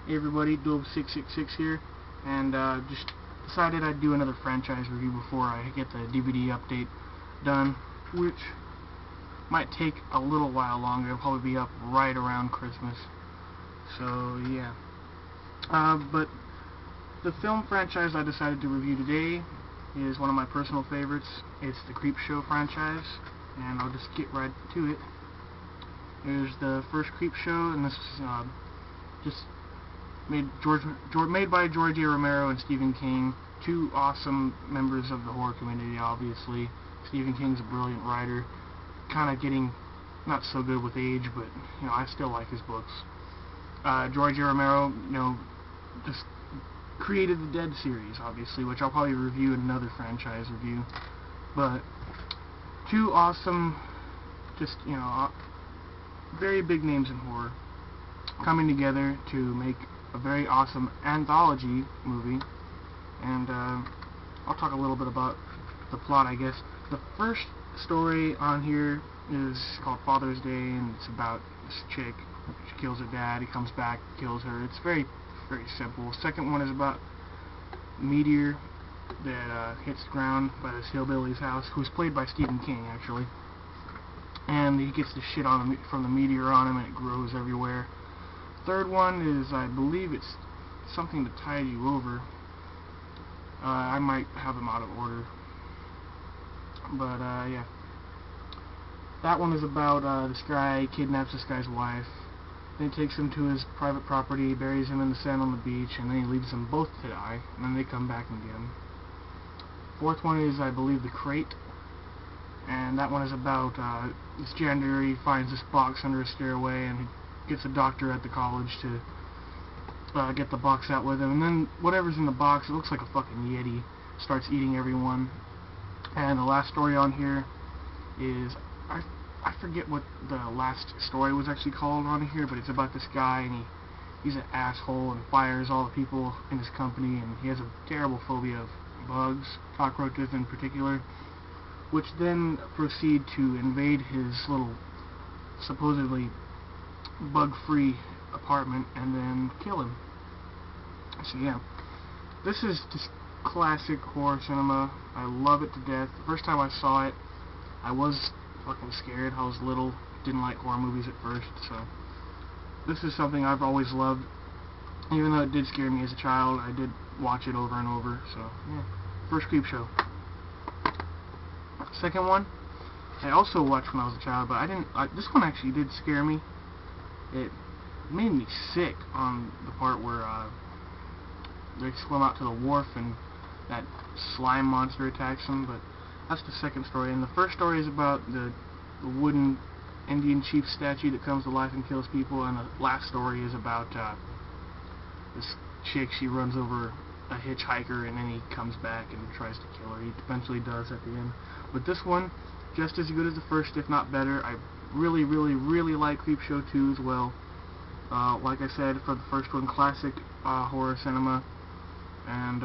Hey everybody, Dove666 here, and just decided I'd do another franchise review before I get the DVD update done, which might take a little while longer. It'll probably be up right around Christmas. So yeah. But the film franchise I decided to review today is one of my personal favorites. It's the Creepshow franchise, and I'll just get right to it. Here's the first Creepshow, and this is just made by George A. Romero and Stephen King, two awesome members of the horror community, obviously. Stephen King's a brilliant writer, kind of getting not so good with age, but I still like his books. George A. Romero, just created the Dead series, obviously, which I'll probably review in another franchise review. But two awesome, just very big names in horror coming together to make a very awesome anthology movie. And I'll talk a little bit about the plot, I guess. The first story on here is called Father's Day, and it's about this chick. She kills her dad, he comes back, kills her. It's very, very simple. Second one is about a meteor that hits the ground by this hillbilly's house, who's played by Stephen King, actually. And he gets the shit from the meteor on him, and it grows everywhere. Third one is, I believe it's something to tide you over. I might have them out of order. But, yeah. That one is about this guy kidnaps this guy's wife. Then he takes him to his private property, buries him in the sand on the beach, and then he leaves them both to die. And then they come back and get him. Fourth one is, I believe, The Crate. And that one is about this janitor. He finds this box under a stairway, and he gets a doctor at the college to get the box out with him. And then whatever's in the box, it looks like a fucking yeti, starts eating everyone. And the last story on here is, I forget what the last story was actually called on here, but it's about this guy, and he's an asshole and fires all the people in his company, and he has a terrible phobia of bugs, cockroaches in particular, which then proceed to invade his little supposedly bug-free apartment and then kill him. So yeah, this is just classic horror cinema. I love it to death. The first time I saw it, I was fucking scared. I was little, didn't like horror movies at first, so this is something I've always loved. Even though it did scare me as a child, I did watch it over and over. So yeah, first Creepshow. Second one, I also watched when I was a child, but this one actually did scare me. It made me sick on the part where they swim out to the wharf and that slime monster attacks them, but that's the second story. And the first story is about the wooden Indian chief statue that comes to life and kills people, and the last story is about this chick. She runs over a hitchhiker, and then he comes back and tries to kill her. He eventually does at the end. But this one, just as good as the first, if not better. I really, really, really like Creepshow 2 as well. Like I said, for the first one, classic horror cinema. And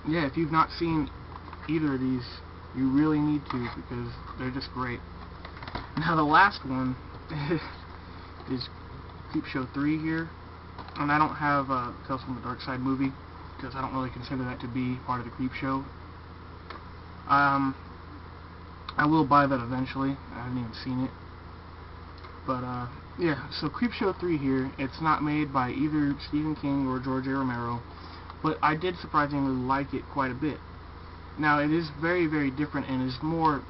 yeah, if you've not seen either of these, you really need to, because they're just great. Now the last one is Creepshow 3 here, and I don't have Tales from the Dark Side movie, because I don't really consider that to be part of the Creepshow. I will buy that eventually. I haven't even seen it. But yeah, so Creepshow 3 here, it's not made by either Stephen King or George A. Romero, but I did surprisingly like it quite a bit. Now, it is very, very different, and is more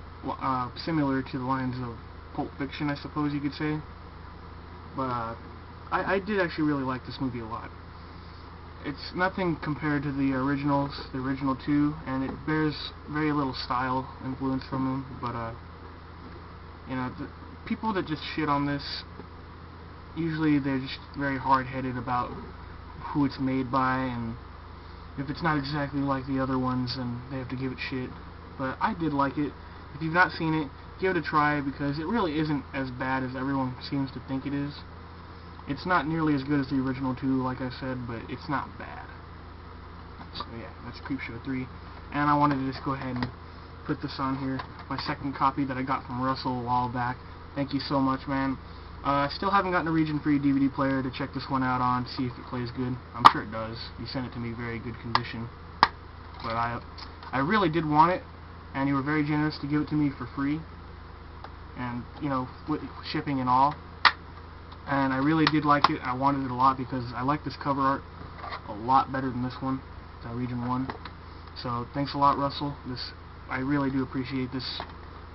similar to the lines of Pulp Fiction, I suppose you could say. But I did actually really like this movie a lot. It's nothing compared to the original two, and it bears very little style influence from them. But the people that just shit on this, usually they're just very hard-headed about who it's made by, and if it's not exactly like the other ones, then they have to give it shit. But I did like it. If you've not seen it, give it a try, because it really isn't as bad as everyone seems to think it is. It's not nearly as good as the original two, like I said, but it's not bad. So yeah, that's Creepshow 3. And I wanted to just go ahead and put this on here. My second copy that I got from Russell a while back. Thank you so much, man. I still haven't gotten a region-free DVD player to check this one out on, see if it plays good. I'm sure it does. You sent it to me very good condition. But I really did want it, and you were very generous to give it to me for free. And, you know, with shipping and all. And I really did like it. I wanted it a lot because I like this cover art a lot better than this one, the Region 1. So, thanks a lot, Russell. I really do appreciate this.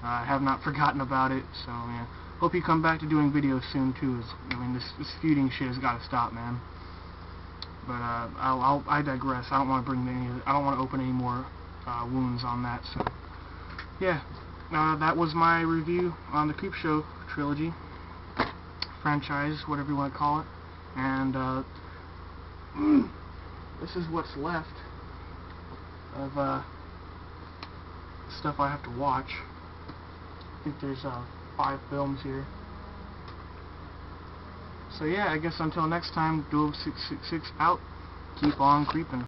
I have not forgotten about it, so, yeah. Hope you come back to doing videos soon too. I mean, this feuding shit has got to stop, man. But I digress. I don't want to open any more wounds on that. So yeah, that was my review on the Creepshow trilogy franchise, whatever you want to call it. And this is what's left of stuff I have to watch. I think there's 5 films here. So yeah, I guess until next time, Duel 666 out. Keep on creeping.